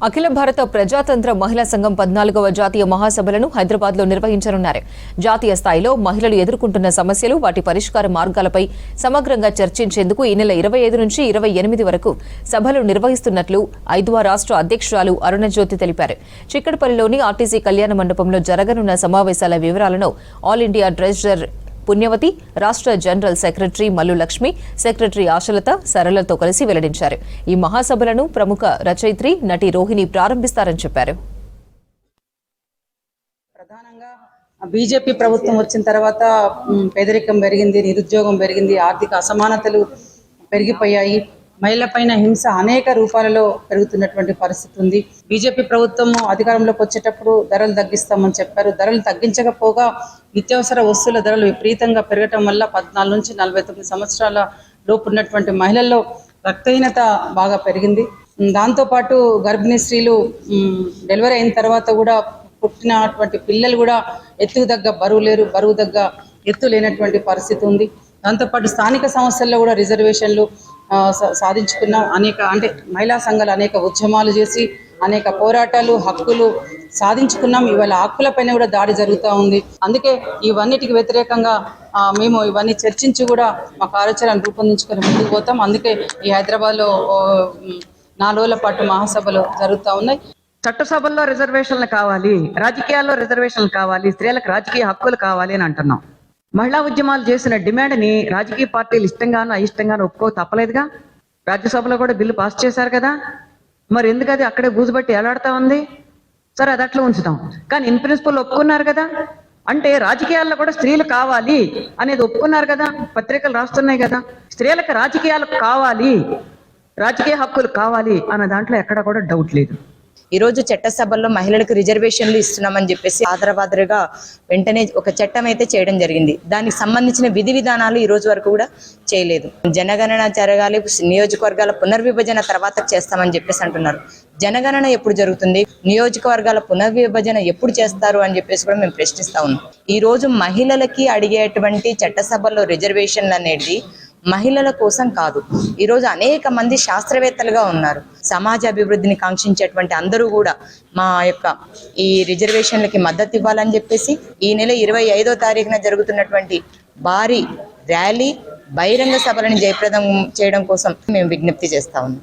అఖిల భారత ప్రజాతంత్ర మహిళా సంఘం 14వ జాతీయ మహాసభలను హైదరాబాద్లో నిర్వహించనున్నారు. జాతీయ స్థాయిలో మహిళలు ఎదుర్కొంటున్న సమస్యలు, వాటి పరిష్కార మార్గాలపై సమగ్రంగా చర్చించేందుకు ఈ నెల 25 నుంచి 28 వరకు సభలు నిర్వహిస్తున్నట్లు 5వ రాష్ట్ర అధ్యక్షురాలు అరుణజ్యోతి తెలిపారు. చిక్కడపల్లిలోని ఆర్టీసీ కళ్యాణ మండపంలో జరగనున్న సమావేశాల వివరాలను ఆల్ ఇండియా ట్రెజరర్ పుణ్యవతి, రాష్ట్ర general secretary Mallu Lakshmi, secretary Ashalatha, సరళతో కలిసి వెల్లడించారు. ఈ మహాసభలను ప్రముఖ రచయిత్రి నటి రోహిణి ప్రారంభిస్తారని చెప్పారు. ప్రధానంగా బీజేపీ ప్రభుత్వం వచ్చిన తర్వాత పేదరికం పెరిగింది, నిరుద్యోగం పెరిగింది, ఆర్థిక అసమానతలు పెరిగిపోయాయి. మహిళలపైన హింస అనేక రూపాలలో పెరుగుతున్నటువంటి పరిస్థితి ఉంది. బీజేపీ ప్రభుత్వం అధికారంలోకి వచ్చేటప్పుడు ధరలు తగ్గిస్తామని చెప్పారు. ధరలు తగ్గించకపోగా నిత్యావసర వస్తువుల ధరలు విపరీతంగా పెరగటం వల్ల 14 నుంచి 49 సంవత్సరాల లోపు ఉన్నటువంటి మహిళల్లో రక్తహీనత బాగా పెరిగింది. దాంతోపాటు గర్భిణీ స్త్రీలు డెలివరీ అయిన తర్వాత కూడా పుట్టినటువంటి పిల్లలు కూడా ఎత్తుకు తగ్గ బరువు లేరు, బరువు తగ్గ ఎత్తు లేనటువంటి పరిస్థితి ఉంది. దాంతోపాటు స్థానిక సమస్యల్లో కూడా రిజర్వేషన్లు సాధించుకున్నాం. మహిళా సంఘాలు అనేక ఉద్యమాలు చేసి అనేక పోరాటాలు, హక్కులు సాధించుకున్నాం. ఇవాళ హక్కులపైన కూడా దాడి జరుగుతూ ఉంది. అందుకే ఇవన్నిటికి వ్యతిరేకంగా మేము ఇవన్నీ చర్చించి కూడా మా కార్యాచరణ రూపొందించుకొని ముందుకు పోతాం. అందుకే ఈ హైదరాబాద్లో 4 రోజుల పాటు మహాసభలు జరుగుతూ ఉన్నాయి. చట్టసభల్లో రిజర్వేషన్లు కావాలి, రాజకీయాల్లో రిజర్వేషన్లు కావాలి, స్త్రీలకు రాజకీయ హక్కులు కావాలి అని అంటున్నాం. మహిళా ఉద్యమాలు చేసిన డిమాండ్ని రాజకీయ పార్టీలు ఇష్టంగానో అయిష్టంగానో ఒప్పుకో తప్పలేదుగా. రాజ్యసభలో కూడా బిల్లు పాస్ చేశారు కదా. మరి ఎందుకు అది అక్కడే బూజుబట్టి ఎలాడుతా ఉంది? సరే, అది అట్లా ఉంచుతాం. కానీ ఇన్ ప్రిన్సిపల్ ఒప్పుకున్నారు కదా. అంటే రాజకీయాల్లో కూడా స్త్రీలు కావాలి అనేది ఒప్పుకున్నారు కదా. పత్రికలు రాస్తున్నాయి కదా, స్త్రీలకు రాజకీయాలు కావాలి, రాజకీయ హక్కులు కావాలి అన్న దాంట్లో ఎక్కడ కూడా డౌట్ లేదు. ఈ రోజు చట్టసభల్లో మహిళలకు రిజర్వేషన్లు ఇస్తున్నామని చెప్పేసి ఆదరబాదరగా వెంటనే ఒక చట్టం అయితే చేయడం జరిగింది. దానికి సంబంధించిన విధి విధానాలు ఈ రోజు వరకు కూడా చేయలేదు. జనగణన జరగాలి, నియోజకవర్గాల పునర్విభజన తర్వాత చేస్తామని చెప్పేసి అంటున్నారు. జనగణన ఎప్పుడు జరుగుతుంది, నియోజకవర్గాల పునర్విభజన ఎప్పుడు చేస్తారు అని చెప్పేసి కూడా మేము ప్రశ్నిస్తా ఉన్నాం. ఈ రోజు మహిళలకి అడిగేటువంటి చట్టసభల్లో రిజర్వేషన్లు అనేది మహిళల కోసం కాదు. ఈరోజు అనేక మంది శాస్త్రవేత్తలుగా ఉన్నారు. సమాజ అభివృద్ధిని కాంక్షించేటువంటి అందరూ కూడా మా యొక్క ఈ రిజర్వేషన్లకి మద్దతు ఇవ్వాలని చెప్పేసి ఈ నెల 25వ తారీఖున జరుగుతున్నటువంటి భారీ ర్యాలీ, బహిరంగ సభలను జయప్రదం చేయడం కోసం మేము విజ్ఞప్తి చేస్తా ఉన్నాం.